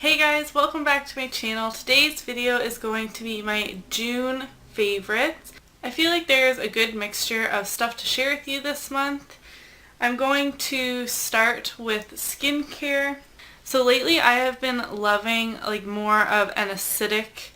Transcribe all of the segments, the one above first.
Hey guys, welcome back to my channel. Today's video is going to be my June favorites. I feel like there's a good mixture of stuff to share with you this month. I'm going to start with skincare. So lately I have been loving more of an acidic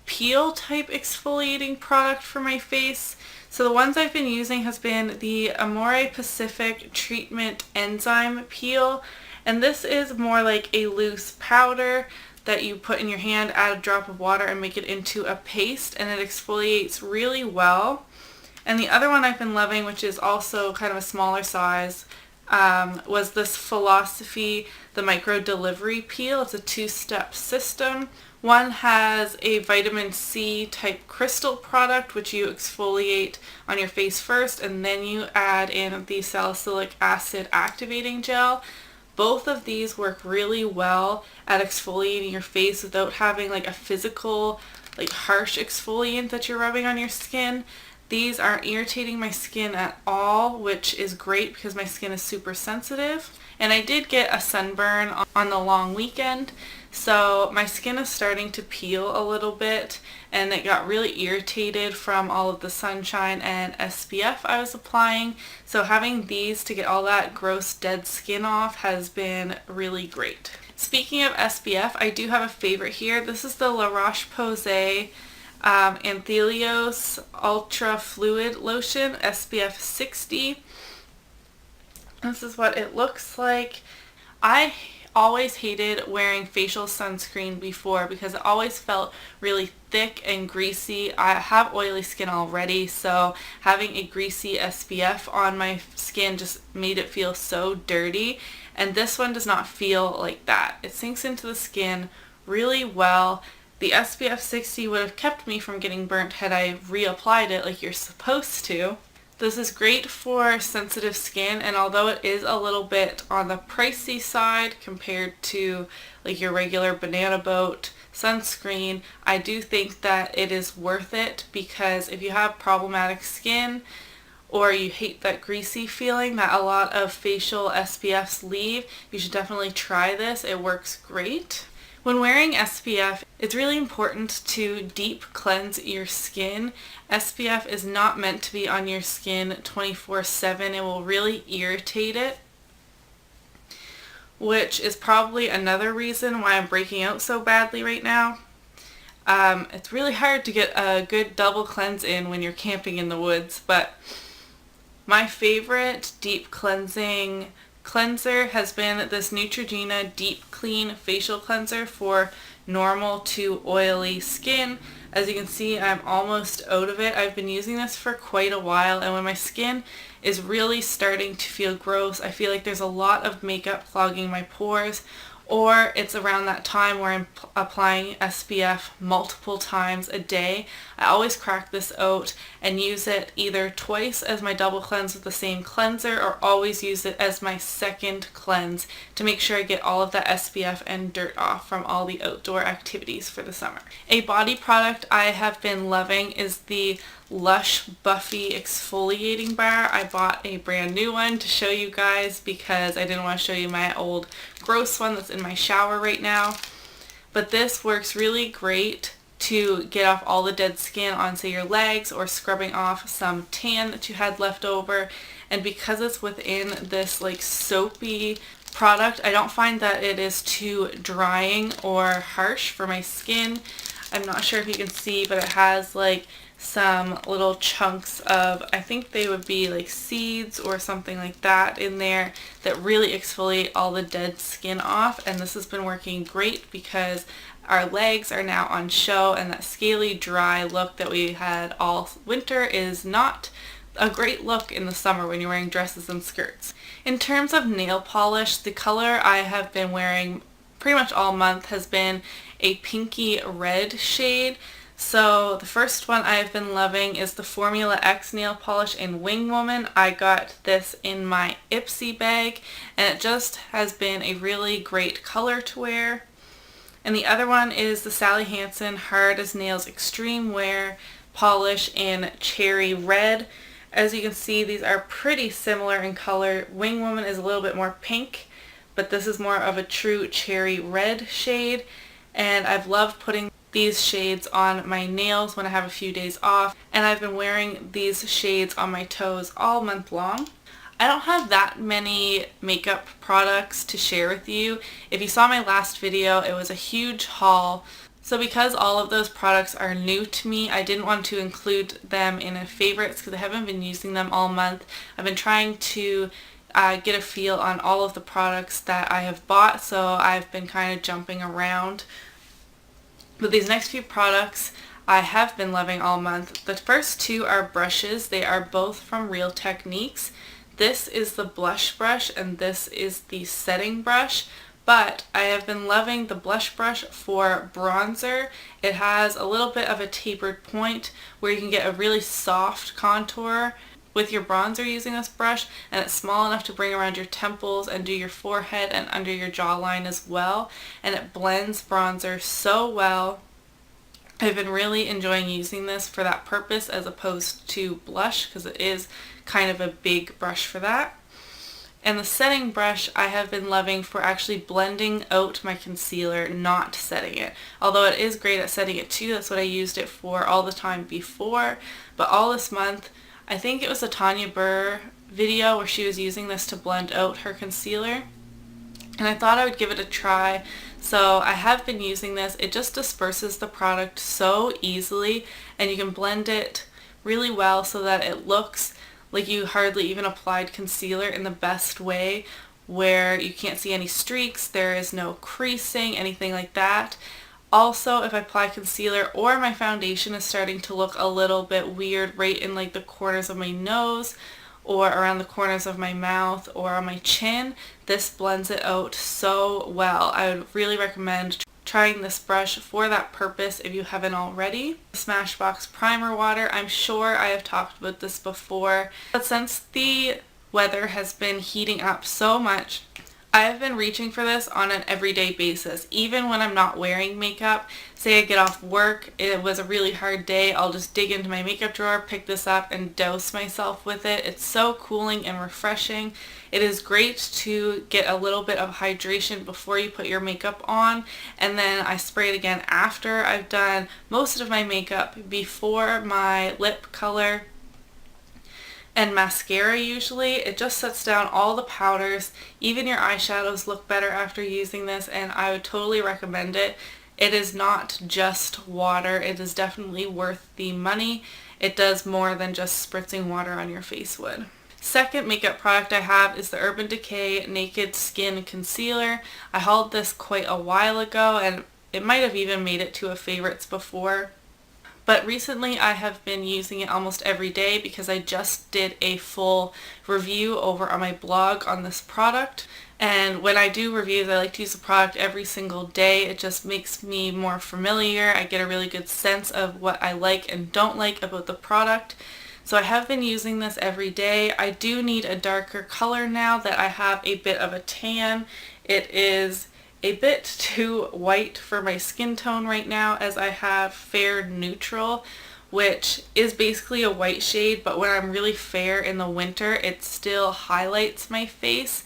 peel type exfoliating product for my face. So the ones I've been using has been the Amore Pacific Treatment Enzyme Peel. And this is more like a loose powder that you put in your hand, add a drop of water and make it into a paste, and it exfoliates really well. And the other one I've been loving, which is also kind of a smaller size, was this Philosophy, the Microdelivery Peel. It's a two-step system. One has a vitamin C type crystal product, which you exfoliate on your face first, and then you add in the salicylic acid activating gel. Both of these work really well at exfoliating your face without having a physical, harsh exfoliant that you're rubbing on your skin. These aren't irritating my skin at all, which is great because my skin is super sensitive. And I did get a sunburn on the long weekend, so my skin is starting to peel a little bit, and it got really irritated from all of the sunshine and SPF I was applying. So having these to get all that gross dead skin off has been really great. Speaking of SPF, I do have a favorite here. This is the Roche-Posay Anthelios Ultra Fluid Lotion SPF 60. This is what it looks like. I always hated wearing facial sunscreen before because it always felt really thick and greasy. I have oily skin already, so having a greasy SPF on my skin just made it feel so dirty. And this one does not feel like that. It sinks into the skin really well. The SPF 60 would have kept me from getting burnt had I reapplied it like you're supposed to. This is great for sensitive skin, and although it is a little bit on the pricey side compared to your regular Banana Boat sunscreen, I do think that it is worth it, because if you have problematic skin or you hate that greasy feeling that a lot of facial SPFs leave, you should definitely try this. It works great. When wearing SPF, it's really important to deep cleanse your skin. SPF is not meant to be on your skin 24/7. It will really irritate it, which is probably another reason why I'm breaking out so badly right now. It's really hard to get a good double cleanse in when you're camping in the woods, but my favorite deep cleansing cleanser has been this Neutrogena Deep Clean Facial Cleanser for normal to oily skin. As you can see, I'm almost out of it. I've been using this for quite a while, and when my skin is really starting to feel gross, I feel like there's a lot of makeup clogging my pores, or it's around that time where I'm applying SPF multiple times a day, I always crack this out and use it either twice as my double cleanse with the same cleanser, or always use it as my second cleanse to make sure I get all of that SPF and dirt off from all the outdoor activities for the summer. A body product I have been loving is the Lush Buffy exfoliating bar. I bought a brand new one to show you guys because I didn't want to show you my old gross one that's in my shower right now. But this works really great to get off all the dead skin on, say, your legs, or scrubbing off some tan that you had left over. And because it's within this soapy product, I don't find that it is too drying or harsh for my skin. I'm not sure if you can see, but it has some little chunks of, I think they would be seeds or something like that in there, that really exfoliate all the dead skin off. And this has been working great because our legs are now on show, and that scaly, dry look that we had all winter is not a great look in the summer when you're wearing dresses and skirts. In terms of nail polish, the color I have been wearing pretty much all month has been a pinky red shade. So the first one I've been loving is the Formula X nail polish in Wingwoman. I got this in my Ipsy bag, and it just has been a really great color to wear. And the other one is the Sally Hansen Hard as Nails Extreme Wear polish in Cherry Red. As you can see, these are pretty similar in color. Wingwoman is a little bit more pink, but this is more of a true cherry red shade, and I've loved putting these shades on my nails when I have a few days off, and I've been wearing these shades on my toes all month long. I don't have that many makeup products to share with you. If you saw my last video, it was a huge haul. So because all of those products are new to me, I didn't want to include them in a favorites because I haven't been using them all month. I've been trying to get a feel on all of the products that I have bought, so I've been kind of jumping around. But these next few products I have been loving all month. The first two are brushes. They are both from Real Techniques. This is the blush brush and this is the setting brush, but I have been loving the blush brush for bronzer. It has a little bit of a tapered point where you can get a really soft contour with your bronzer using this brush, and it's small enough to bring around your temples and do your forehead and under your jawline as well, and it blends bronzer so well. I've been really enjoying using this for that purpose as opposed to blush because it is kind of a big brush for that. And the setting brush I have been loving for actually blending out my concealer, not setting it. Although it is great at setting it too, that's what I used it for all the time before. But all this month, I think it was a Tanya Burr video where she was using this to blend out her concealer, and I thought I would give it a try. So I have been using this. It just disperses the product so easily, and you can blend it really well so that it looks like you hardly even applied concealer in the best way, where you can't see any streaks, there is no creasing, anything like that. Also, if I apply concealer or my foundation is starting to look a little bit weird right in like the corners of my nose or around the corners of my mouth or on my chin, this blends it out so well. I would really recommend trying this brush for that purpose if you haven't already. Smashbox Primer Water, I'm sure I have talked about this before, but since the weather has been heating up so much, I have been reaching for this on an everyday basis. Even when I'm not wearing makeup, say I get off work, it was a really hard day, I'll just dig into my makeup drawer, pick this up, and douse myself with it. It's so cooling and refreshing. It is great to get a little bit of hydration before you put your makeup on, and then I spray it again after I've done most of my makeup, before my lip color and mascara usually. It just sets down all the powders. Even your eyeshadows look better after using this, and I would totally recommend it. It is not just water. It is definitely worth the money. It does more than just spritzing water on your face would. Second makeup product I have is the Urban Decay Naked Skin Concealer. I hauled this quite a while ago, and it might have even made it to a favorites before. But recently I have been using it almost every day because I just did a full review over on my blog on this product. And when I do reviews, I like to use the product every single day. It just makes me more familiar. I get a really good sense of what I like and don't like about the product. So I have been using this every day. I do need a darker color now that I have a bit of a tan. It is a bit too white for my skin tone right now, as I have fair neutral, which is basically a white shade, but when I'm really fair in the winter, it still highlights my face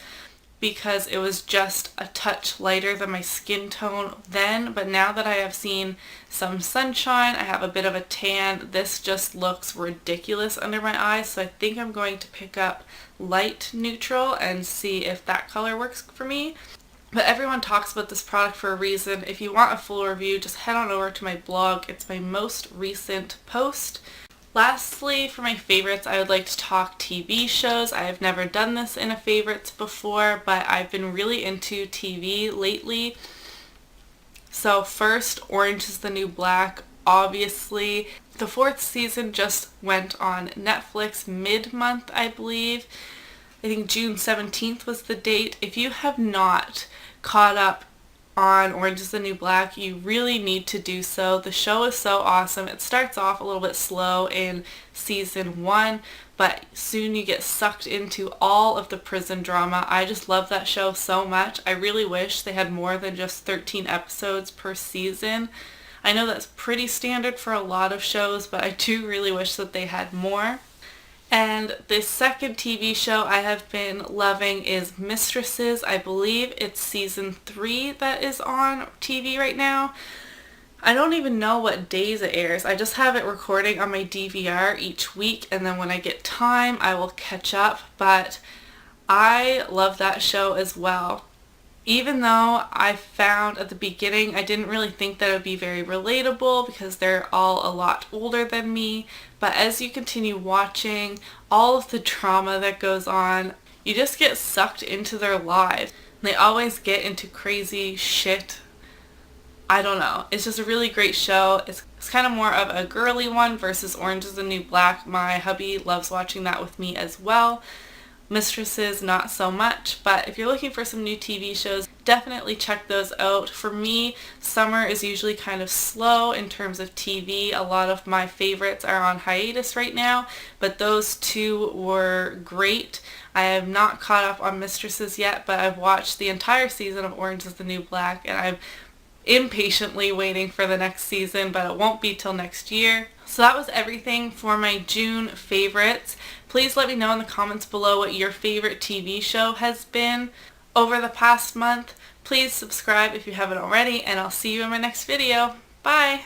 because it was just a touch lighter than my skin tone then. But now that I have seen some sunshine, I have a bit of a tan, this just looks ridiculous under my eyes. So I think I'm going to pick up light neutral and see if that color works for me. But everyone talks about this product for a reason. If you want a full review, just head on over to my blog. It's my most recent post. Lastly, for my favorites, I would like to talk TV shows. I have never done this in a favorites before, but I've been really into TV lately. So first, Orange is the New Black. Obviously, the 4th season just went on Netflix mid-month, I believe. I think June 17th was the date. If you have not caught up on Orange is the New Black, you really need to do so. The show is so awesome. It starts off a little bit slow in season 1, but soon you get sucked into all of the prison drama. I just love that show so much. I really wish they had more than just 13 episodes per season. I know that's pretty standard for a lot of shows, but I do really wish that they had more. And the second TV show I have been loving is Mistresses. I believe it's season 3 that is on TV right now. I don't even know what days it airs. I just have it recording on my DVR each week, and then when I get time I will catch up. But I love that show as well. Even though I found at the beginning I didn't really think that it would be very relatable because they're all a lot older than me, but as you continue watching all of the drama that goes on, you just get sucked into their lives. They always get into crazy shit. I don't know. It's just a really great show. It's kind of more of a girly one versus Orange is the New Black. My hubby loves watching that with me as well. Mistresses, not so much, but if you're looking for some new TV shows, definitely check those out. For me, summer is usually kind of slow in terms of TV. A lot of my favorites are on hiatus right now, but those two were great. I have not caught up on Mistresses yet, but I've watched the entire season of Orange is the New Black, and I'm impatiently waiting for the next season, but it won't be till next year. So that was everything for my June favorites. Please let me know in the comments below what your favorite TV show has been over the past month. Please subscribe if you haven't already, and I'll see you in my next video. Bye!